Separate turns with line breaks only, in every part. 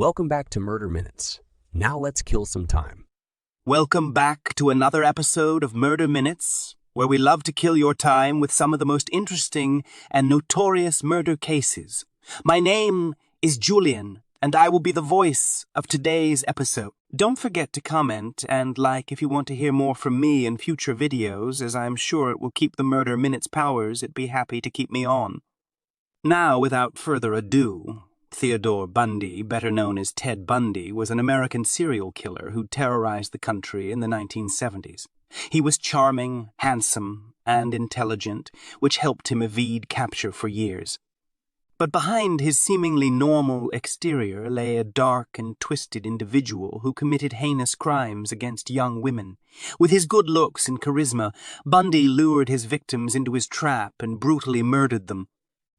Welcome back to Murder Minutes. Now let's kill some time.
Welcome back to another episode of Murder Minutes, where we love to kill your time with some of the most interesting and notorious murder cases. My name is Julian, and I will be the voice of today's episode. Don't forget to comment and like if you want to hear more from me in future videos, as I'm sure it will keep the Murder Minutes powers it'd be happy to keep me on. Now, without further ado, Theodore Bundy, better known as Ted Bundy, was an American serial killer who terrorized the country in the 1970s. He was charming, handsome, and intelligent, which helped him evade capture for years. But behind his seemingly normal exterior lay a dark and twisted individual who committed heinous crimes against young women. With his good looks and charisma, Bundy lured his victims into his trap and brutally murdered them.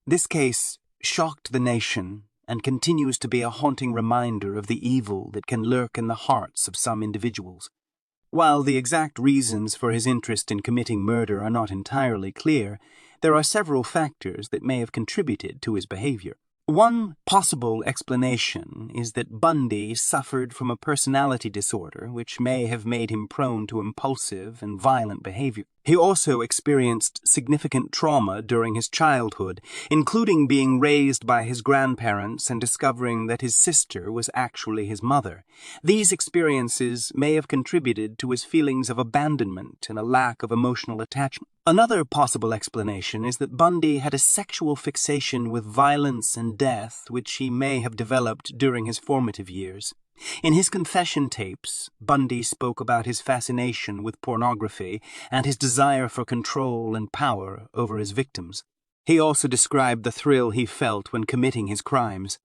This case shocked the nation and continues to be a haunting reminder of the evil that can lurk in the hearts of some individuals. While the exact reasons for his interest in committing murder are not entirely clear, there are several factors that may have contributed to his behavior. One possible explanation is that Bundy suffered from a personality disorder which may have made him prone to impulsive and violent behavior. He also experienced significant trauma during his childhood, including being raised by his grandparents and discovering that his sister was actually his mother. These experiences may have contributed to his feelings of abandonment and a lack of emotional attachment. Another possible explanation is that Bundy had a sexual fixation with violence and death which he may have developed during his formative years. In his confession tapes, Bundy spoke about his fascination with pornography and his desire for control and power over his victims. He also described the thrill he felt when committing his crimes.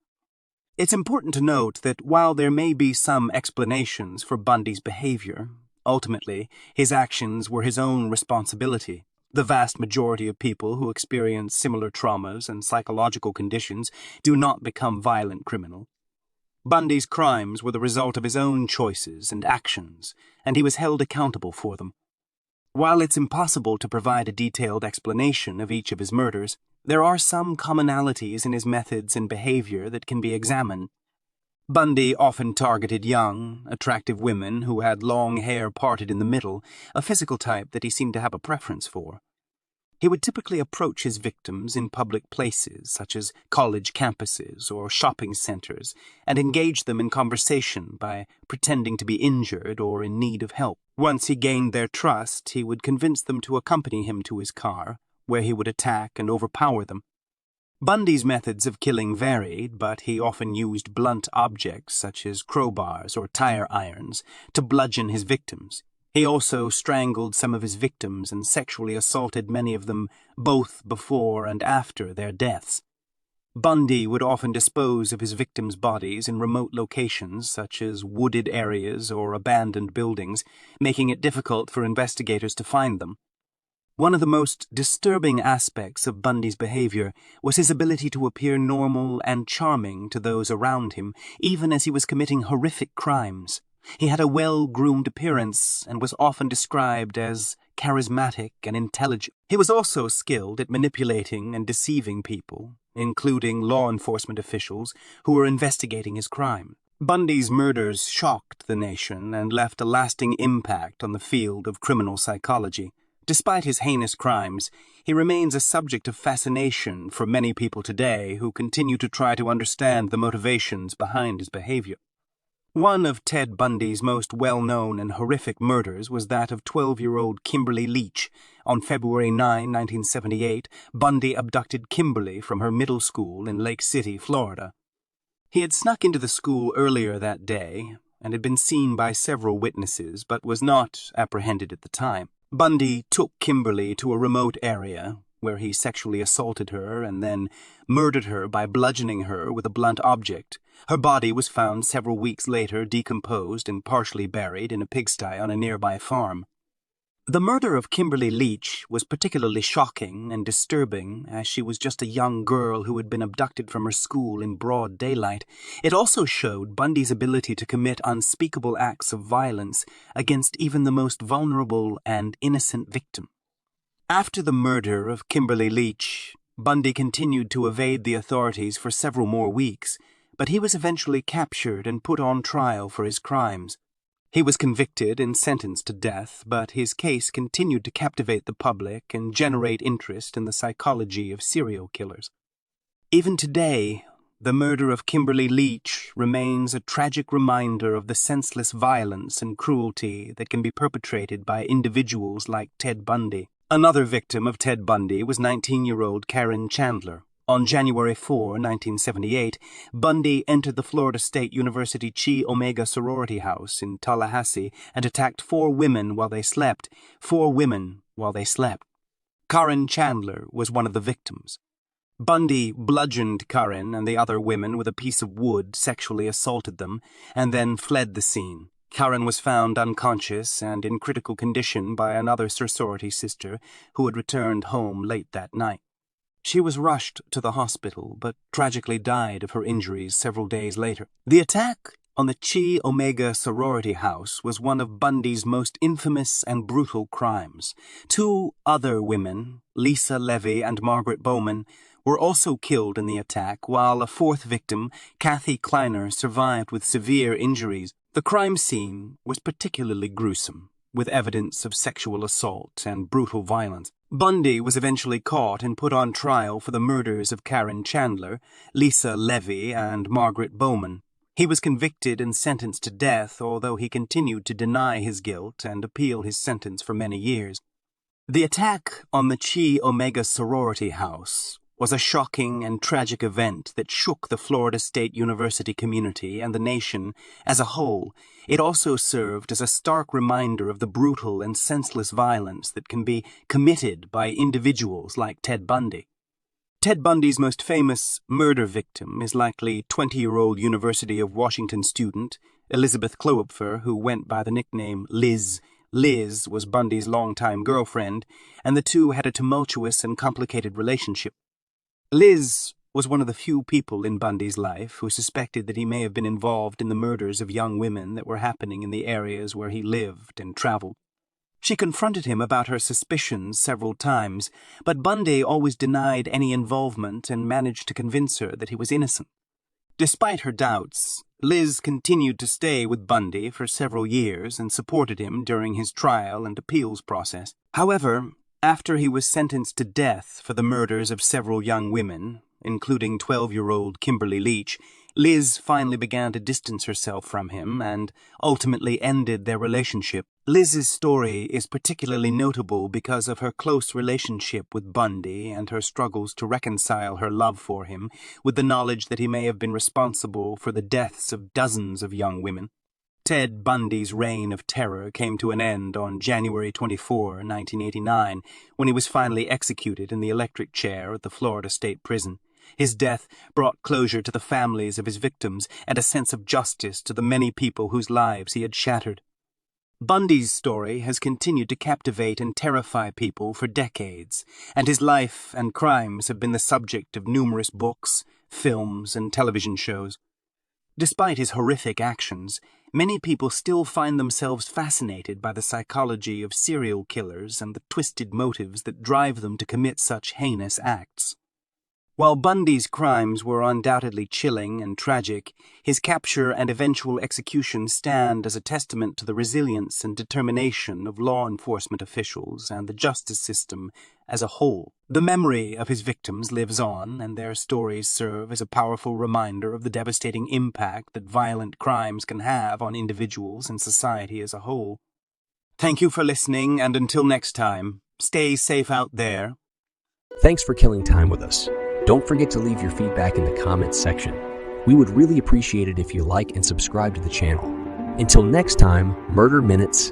It's important to note that while there may be some explanations for Bundy's behavior, ultimately, his actions were his own responsibility. The vast majority of people who experience similar traumas and psychological conditions do not become violent criminals. Bundy's crimes were the result of his own choices and actions, and he was held accountable for them. While it's impossible to provide a detailed explanation of each of his murders, there are some commonalities in his methods and behavior that can be examined. Bundy often targeted young, attractive women who had long hair parted in the middle, a physical type that he seemed to have a preference for. He would typically approach his victims in public places, such as college campuses or shopping centers, and engage them in conversation by pretending to be injured or in need of help. Once he gained their trust, he would convince them to accompany him to his car, where he would attack and overpower them. Bundy's methods of killing varied, but he often used blunt objects such as crowbars or tire irons to bludgeon his victims. He also strangled some of his victims and sexually assaulted many of them both before and after their deaths. Bundy would often dispose of his victims' bodies in remote locations such as wooded areas or abandoned buildings, making it difficult for investigators to find them. One of the most disturbing aspects of Bundy's behavior was his ability to appear normal and charming to those around him, even as he was committing horrific crimes. He had a well-groomed appearance and was often described as charismatic and intelligent. He was also skilled at manipulating and deceiving people, including law enforcement officials who were investigating his crime. Bundy's murders shocked the nation and left a lasting impact on the field of criminal psychology. Despite his heinous crimes, he remains a subject of fascination for many people today who continue to try to understand the motivations behind his behavior. One of Ted Bundy's most well-known and horrific murders was that of 12-year-old Kimberly Leach. On February 9, 1978, Bundy abducted Kimberly from her middle school in Lake City, Florida. He had snuck into the school earlier that day and had been seen by several witnesses but was not apprehended at the time. Bundy took Kimberly to a remote area where he sexually assaulted her and then murdered her by bludgeoning her with a blunt object. Her body was found several weeks later decomposed and partially buried in a pigsty on a nearby farm. The murder of Kimberly Leach was particularly shocking and disturbing as she was just a young girl who had been abducted from her school in broad daylight. It also showed Bundy's ability to commit unspeakable acts of violence against even the most vulnerable and innocent victim. After the murder of Kimberly Leach, Bundy continued to evade the authorities for several more weeks, but he was eventually captured and put on trial for his crimes. He was convicted and sentenced to death, but his case continued to captivate the public and generate interest in the psychology of serial killers. Even today, the murder of Kimberly Leach remains a tragic reminder of the senseless violence and cruelty that can be perpetrated by individuals like Ted Bundy. Another victim of Ted Bundy was 19-year-old Karen Chandler. On January 4, 1978, Bundy entered the Florida State University Chi Omega sorority house in Tallahassee and attacked 4 women while they slept. 4 women while they slept. Karen Chandler was one of the victims. Bundy bludgeoned Karen and the other women with a piece of wood, sexually assaulted them, and then fled the scene. Karen was found unconscious and in critical condition by another sorority sister who had returned home late that night. She was rushed to the hospital, but tragically died of her injuries several days later. The attack on the Chi Omega sorority house was one of Bundy's most infamous and brutal crimes. 2 other women, Lisa Levy and Margaret Bowman, were also killed in the attack, while a 4th victim, Kathy Kleiner, survived with severe injuries. The crime scene was particularly gruesome, with evidence of sexual assault and brutal violence. Bundy was eventually caught and put on trial for the murders of Karen Chandler, Lisa Levy, and Margaret Bowman. He was convicted and sentenced to death, although he continued to deny his guilt and appeal his sentence for many years. The attack on the Chi Omega sorority house was a shocking and tragic event that shook the Florida State University community and the nation as a whole. It also served as a stark reminder of the brutal and senseless violence that can be committed by individuals like Ted Bundy. Ted Bundy's most famous murder victim is likely 20-year-old University of Washington student Elizabeth Kloepfer, who went by the nickname Liz. Liz was Bundy's longtime girlfriend, and the two had a tumultuous and complicated relationship. Liz was one of the few people in Bundy's life who suspected that he may have been involved in the murders of young women that were happening in the areas where he lived and traveled. She confronted him about her suspicions several times, but Bundy always denied any involvement and managed to convince her that he was innocent. Despite her doubts, Liz continued to stay with Bundy for several years and supported him during his trial and appeals process. However, after he was sentenced to death for the murders of several young women, including 12-year-old Kimberly Leach, Liz finally began to distance herself from him and ultimately ended their relationship. Liz's story is particularly notable because of her close relationship with Bundy and her struggles to reconcile her love for him with the knowledge that he may have been responsible for the deaths of dozens of young women. Ted Bundy's reign of terror came to an end on January 24, 1989, when he was finally executed in the electric chair at the Florida State Prison. His death brought closure to the families of his victims and a sense of justice to the many people whose lives he had shattered. Bundy's story has continued to captivate and terrify people for decades, and his life and crimes have been the subject of numerous books, films, and television shows. Despite his horrific actions, many people still find themselves fascinated by the psychology of serial killers and the twisted motives that drive them to commit such heinous acts. While Bundy's crimes were undoubtedly chilling and tragic, his capture and eventual execution stand as a testament to the resilience and determination of law enforcement officials and the justice system as a whole. The memory of his victims lives on, and their stories serve as a powerful reminder of the devastating impact that violent crimes can have on individuals and society as a whole. Thank you for listening, and until next time, stay safe out there.
Thanks for killing time with us. Don't forget to leave your feedback in the comments section. We would really appreciate it if you like and subscribe to the channel. Until next time, Murder Minutes